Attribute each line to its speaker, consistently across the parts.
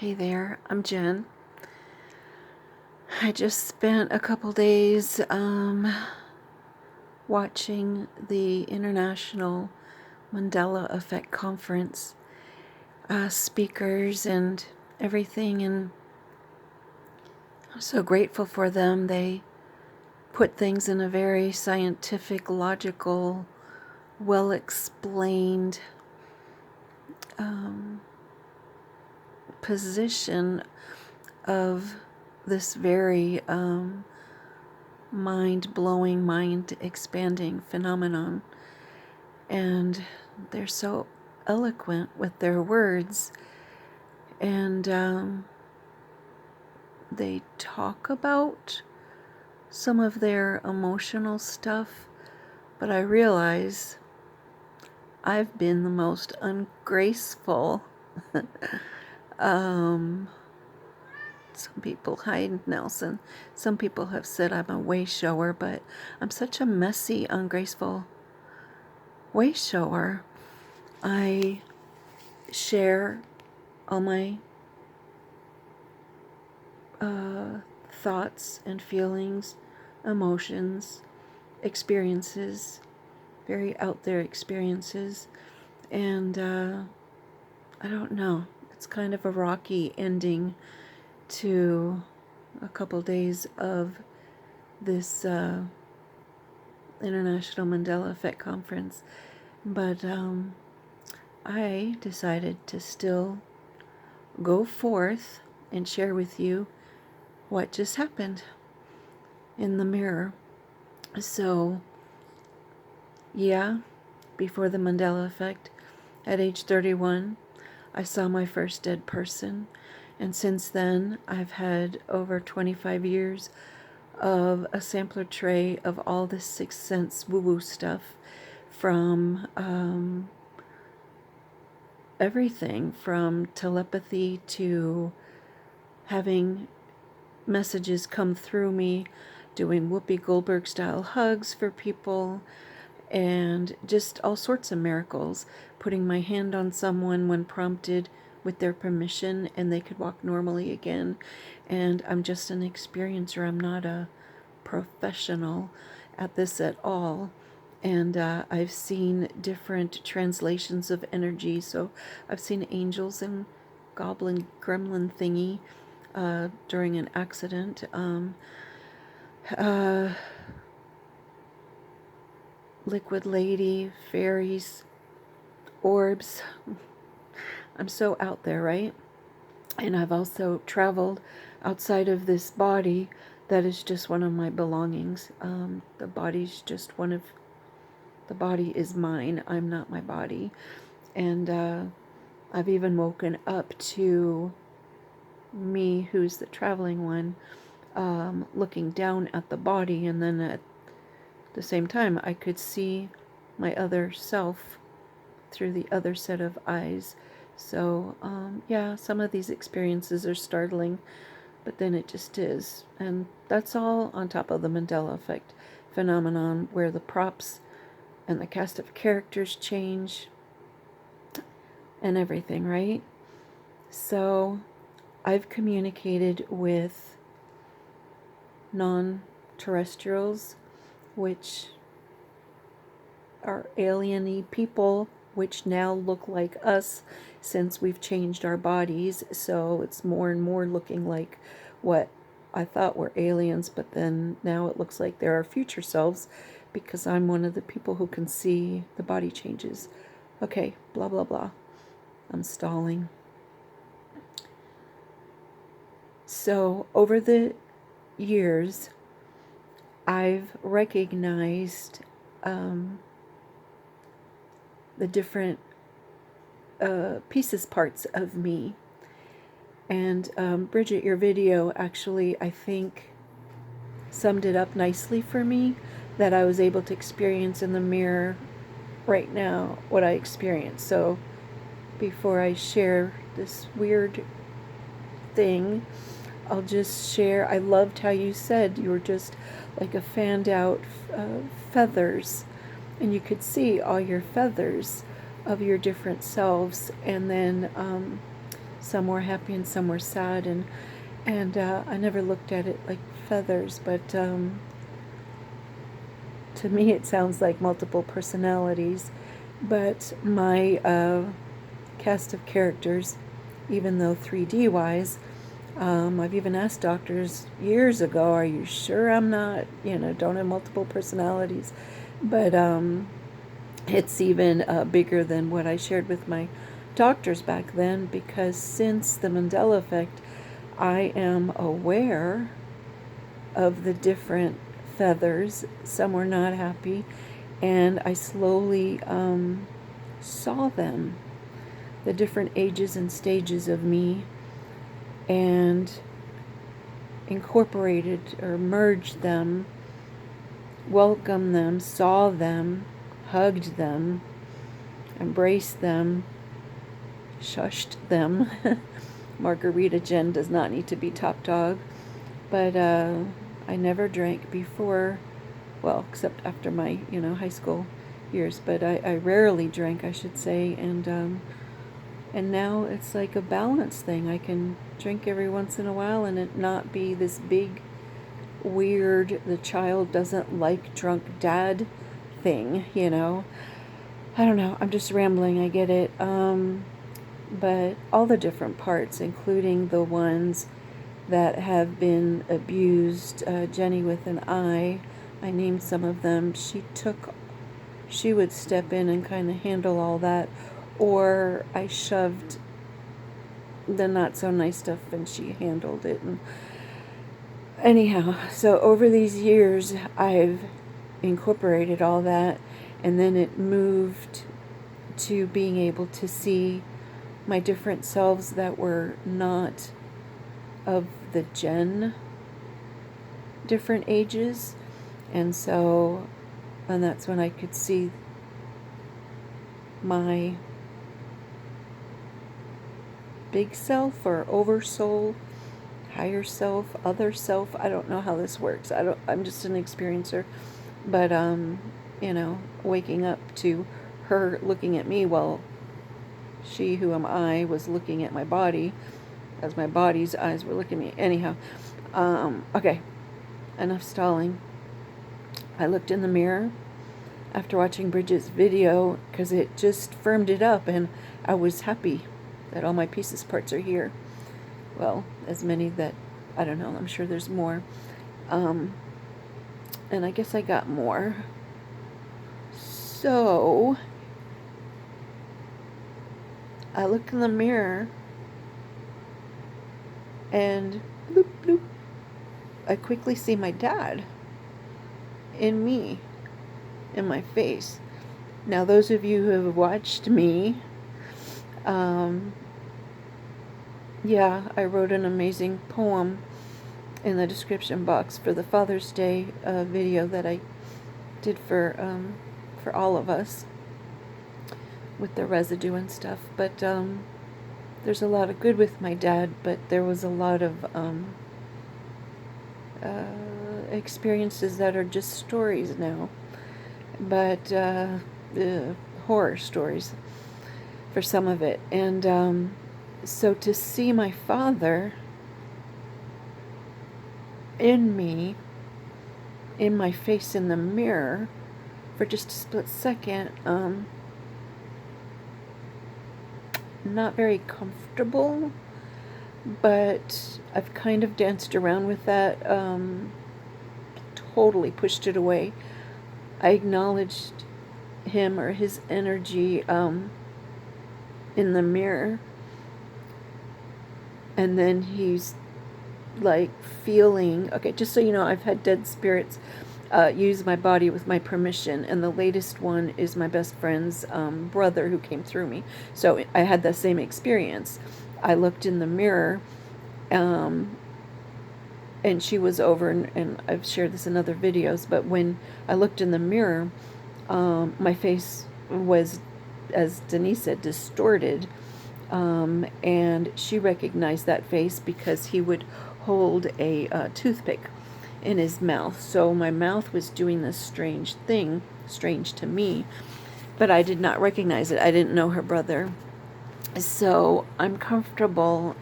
Speaker 1: Hey there, I'm Jen. I just spent a couple days watching the International Mandela Effect Conference, speakers and everything, and I'm so grateful for them. They put things in a very scientific, logical, well-explained position of this very mind-blowing, mind-expanding phenomenon. And they're so eloquent with their words. And they talk about some of their emotional stuff. But I realize I've been the most ungraceful. Some people, hi Nelson, some people have said I'm a way shower, but I'm such a messy, ungraceful way shower. I share all my thoughts and feelings, emotions, experiences, very out there experiences, and I don't know, it's kind of a rocky ending to a couple days of this International Mandela Effect Conference, but I decided to still go forth and share with you what just happened in the mirror. So, yeah, before the Mandela Effect, at age 31, I saw my first dead person. And since then, I've had over 25 years of a sampler tray of all this sixth sense woo-woo stuff, from everything from telepathy to having messages come through me, doing Whoopi Goldberg style hugs for people, and just all sorts of miracles, putting my hand on someone when prompted with their permission and they could walk normally again. And I'm just an experiencer. I'm not a professional at this at all. And I've seen different translations of energy. So I've seen angels and goblin gremlin thingy during an accident. Liquid lady, fairies, orbs. I'm so out there, right? And I've also traveled outside of this body that is just one of my belongings. The body's just one of, the body is mine. I'm not my body. And I've even woken up to me, who's the traveling one, looking down at the body, and then at the same time I could see my other self through the other set of eyes. So yeah, some of these experiences are startling, but then it just is. And that's all on top of the Mandela Effect phenomenon, where the props and the cast of characters change and everything, right? So I've communicated with non-terrestrials, which are alien-y people, which now look like us since we've changed our bodies. So it's more and more looking like what I thought were aliens, but then now it looks like they're our future selves, because I'm one of the people who can see the body changes. Okay, blah, blah, blah. I'm stalling. So over the years, I've recognized the different pieces, parts of me. And BRIDGEt, your video actually, I think, summed it up nicely for me, that I was able to experience in the mirror right now what I experienced. So before I share this weird thing, I'll just share, I loved how you said you were just like a fanned out feathers, and you could see all your feathers of your different selves. And then some were happy and some were sad, and I never looked at it like feathers, but to me it sounds like multiple personalities. But my cast of characters, even though 3D wise, I've even asked doctors years ago, are you sure I'm not, don't have multiple personalities? But it's even bigger than what I shared with my doctors back then, because since the Mandela effect, I am aware of the different feathers. Some were not happy, and I slowly saw them, the different ages and stages of me, and incorporated or merged them, welcomed them, saw them, hugged them, embraced them, shushed them. Margarita Jen does not need to be top dog. But I never drank before, well, except after my, high school years. But I rarely drank, I should say. And now it's like a balance thing. I can drink every once in a while and it not be this big, weird, the child doesn't like drunk dad thing, I don't know. I'm just rambling. I get it. But all the different parts, including the ones that have been abused, Jenny with an I named some of them. She would step in and kind of handle all that, or I shoved the not so nice stuff and she handled it. And anyhow, so over these years, I've incorporated all that, and then it moved to being able to see my different selves that were not of the Jen different ages. And that's when I could see my big self or oversoul, higher self, other self. I don't know how this works. I'm just an experiencer. But waking up to her looking at me while she, who am I, was looking at my body, as my body's eyes were looking at me. Anyhow, okay, enough stalling. I looked in the mirror after watching BRIDGEt's video, because it just firmed it up, and I was happy that all my pieces parts are here. Well, as many that, I don't know, I'm sure there's more. And I guess I got more. So I look in the mirror and bloop, bloop, I quickly see my dad in me, in my face. Now, those of you who have watched me, I wrote an amazing poem in the description box for the Father's Day video that I did for all of us, with the residue and stuff. But there's a lot of good with my dad, but there was a lot of experiences that are just stories now, but horror stories for some of it. And so to see my father in me, in my face in the mirror for just a split second, not very comfortable, but I've kind of danced around with that, totally pushed it away. I acknowledged him or his energy in the mirror, and then he's like feeling, okay, just so you know, I've had dead spirits use my body with my permission, and the latest one is my best friend's brother who came through me. So I had the same experience. I looked in the mirror, and she was over, and I've shared this in other videos, but when I looked in the mirror, my face was, as Denise said, distorted, and she recognized that face because he would hold a toothpick in his mouth. So my mouth was doing this strange thing, strange to me, but I did not recognize it. I didn't know her brother. So I'm comfortable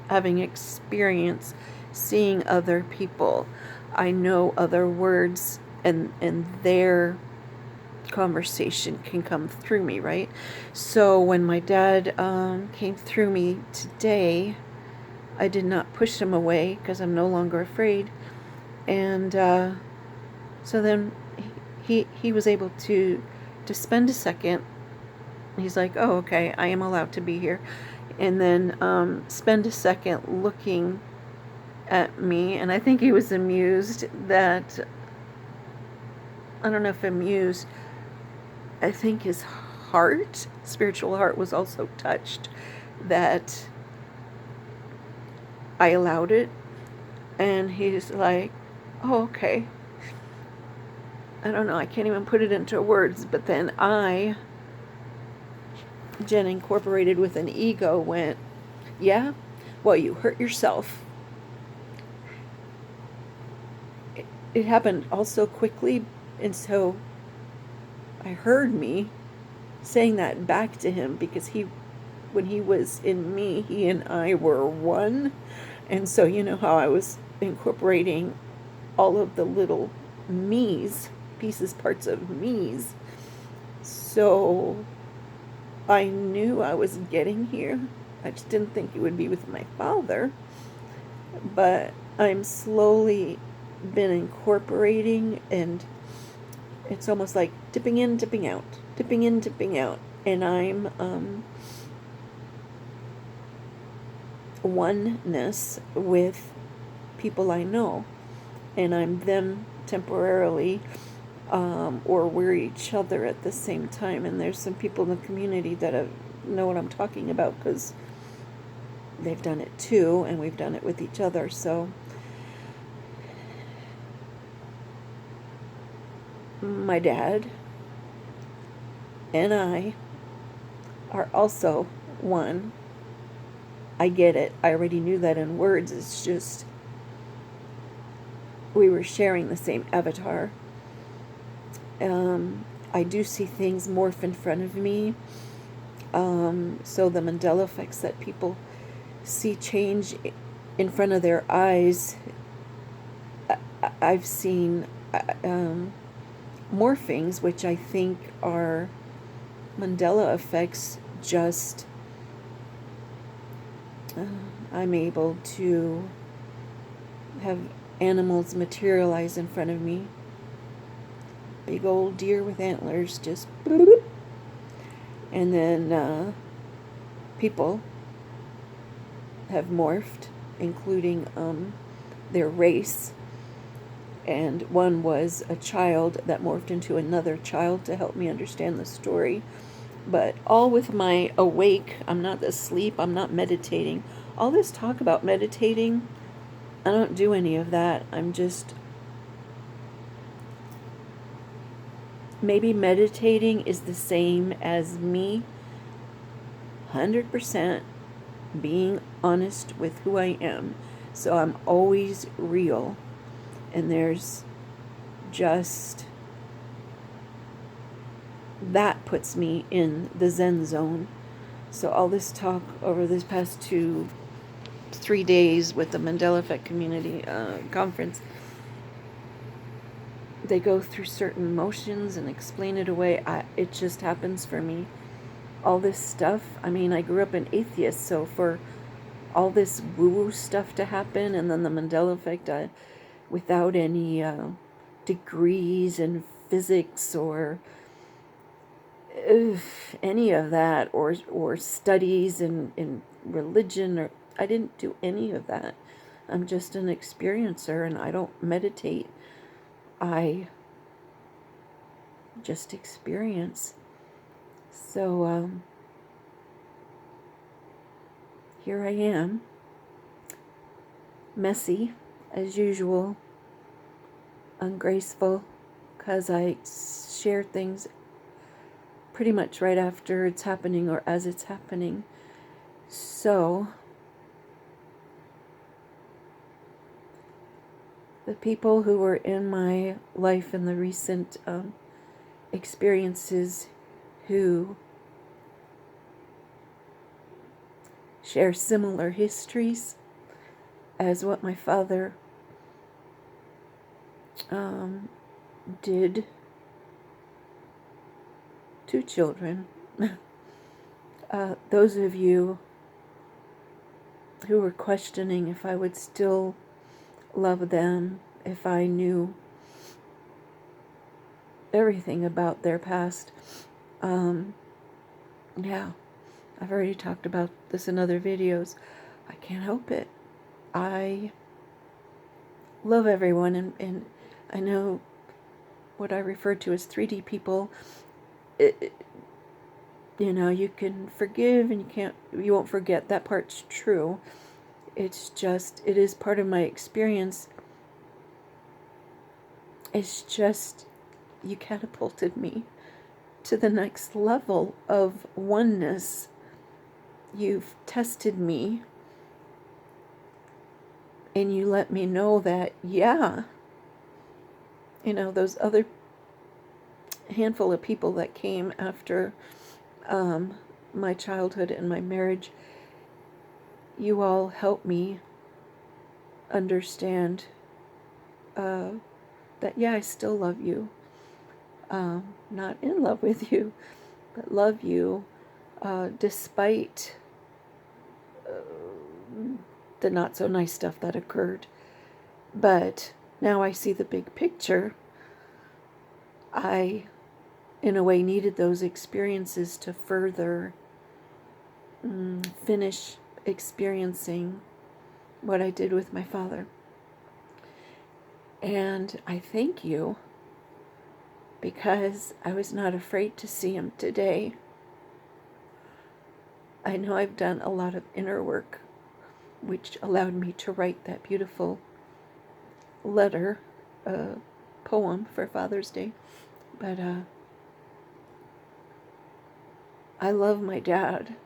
Speaker 1: having experience seeing other people. I know other words, and their conversation can come through me, right? So when my dad came through me today, I did not push him away because I'm no longer afraid. And so then he was able to spend a second. He's like, oh, okay, I am allowed to be here. And then spend a second looking at me. And I think he was amused that, I don't know if amused, I think his heart, spiritual heart, was also touched that I allowed it. And he's like, oh, okay. I don't know, I can't even put it into words. But then Jen incorporated with an ego, went, yeah, well, you hurt yourself. It happened all so quickly, and so I heard me saying that back to him, because when he was in me, he and I were one. And so you know how I was incorporating all of the little me's, pieces, parts of me's. So I knew I was getting here. I just didn't think it would be with my father. But I'm slowly been incorporating, and it's almost like dipping in, dipping out, dipping in, dipping out. And I'm oneness with people I know, and I'm them temporarily, or we're each other at the same time. And there's some people in the community that know what I'm talking about, because they've done it too, and we've done it with each other. So my dad and I are also one. I get it. I already knew that in words. It's just we were sharing the same avatar. I do see things morph in front of me. So the Mandela effects that people see change in front of their eyes, I've seen morphings, which I think are Mandela effects. Just I'm able to have animals materialize in front of me. Big old deer with antlers, just bloop. And then people have morphed, including their race. And one was a child that morphed into another child to help me understand the story. But all with my awake, I'm not asleep, I'm not meditating. All this talk about meditating, I don't do any of that. I'm just, maybe meditating is the same as me 100% being honest with who I am. So I'm always real. And there's just, that puts me in the Zen zone. So all this talk over this past 3 days with the Mandela Effect Community Conference, they go through certain emotions and explain it away. It just happens for me. All this stuff, I mean, I grew up an atheist, so for all this woo-woo stuff to happen, and then the Mandela Effect, without any degrees in physics or any of that, or studies in religion, or I didn't do any of that. I'm just an experiencer, and I don't meditate. I just experience. So here I am, messy as usual, ungraceful, because I share things pretty much right after it's happening or as it's happening. So the people who were in my life in the recent experiences, who share similar histories as what my father did to children. Those of you who were questioning if I would still love them if I knew everything about their past, yeah, I've already talked about this in other videos. I can't help it. I love everyone, and I know what I refer to as 3D people. You know, you can forgive and you won't forget. That part's true. It's just, it is part of my experience. It's just, you catapulted me to the next level of oneness. You've tested me, and you let me know that, yeah, you know, those other handful of people that came after my childhood and my marriage, you all helped me understand that, yeah, I still love you. Not in love with you, but love you despite the not so nice stuff that occurred. But now I see the big picture. I, in a way, needed those experiences to further finish experiencing what I did with my father. And I thank you, because I was not afraid to see him today. I know I've done a lot of inner work, which allowed me to write that beautiful letter, poem for Father's Day. But I love my dad,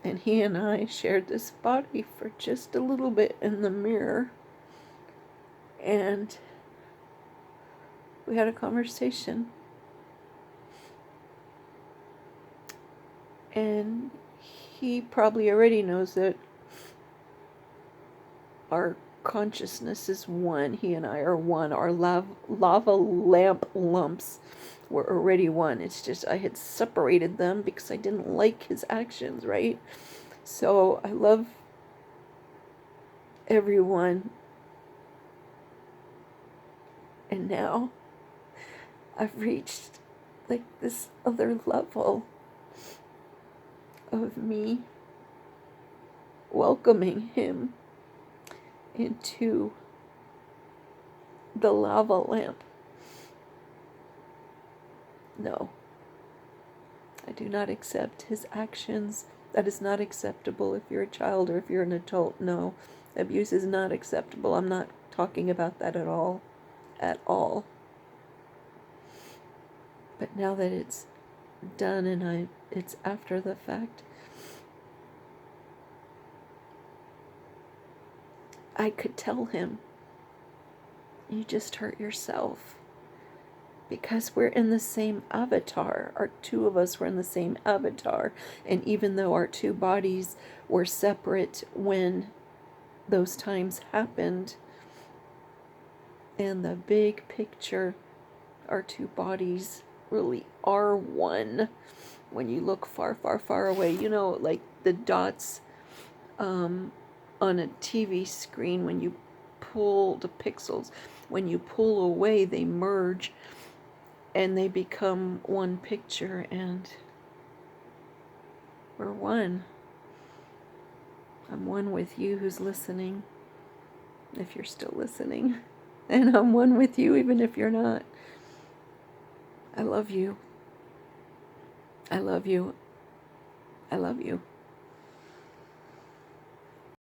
Speaker 1: and he and I shared this body for just a little bit in the mirror, and we had a conversation, and he probably already knows that our consciousness is one. He and I are one. Our lava lamp lumps were already one. It's just I had separated them because I didn't like his actions, right? So I love everyone. And now I've reached like this other level of me welcoming him into the lava lamp. No, I do not accept his actions. That is not acceptable if you're a child or if you're an adult. No, abuse is not acceptable. I'm not talking about that at all. At all. But now that it's done and it's after the fact, I could tell him, you just hurt yourself. Because we're in the same avatar. Our two of us were in the same avatar. And even though our two bodies were separate when those times happened, in the big picture, our two bodies really are one. When you look far, far, far away, you know, like the dots on a TV screen, when you pull the pixels, when you pull away, they merge and they become one picture, and we're one. I'm one with you who's listening, if you're still listening, and I'm one with you even if you're not. I love you. I love you. I love you.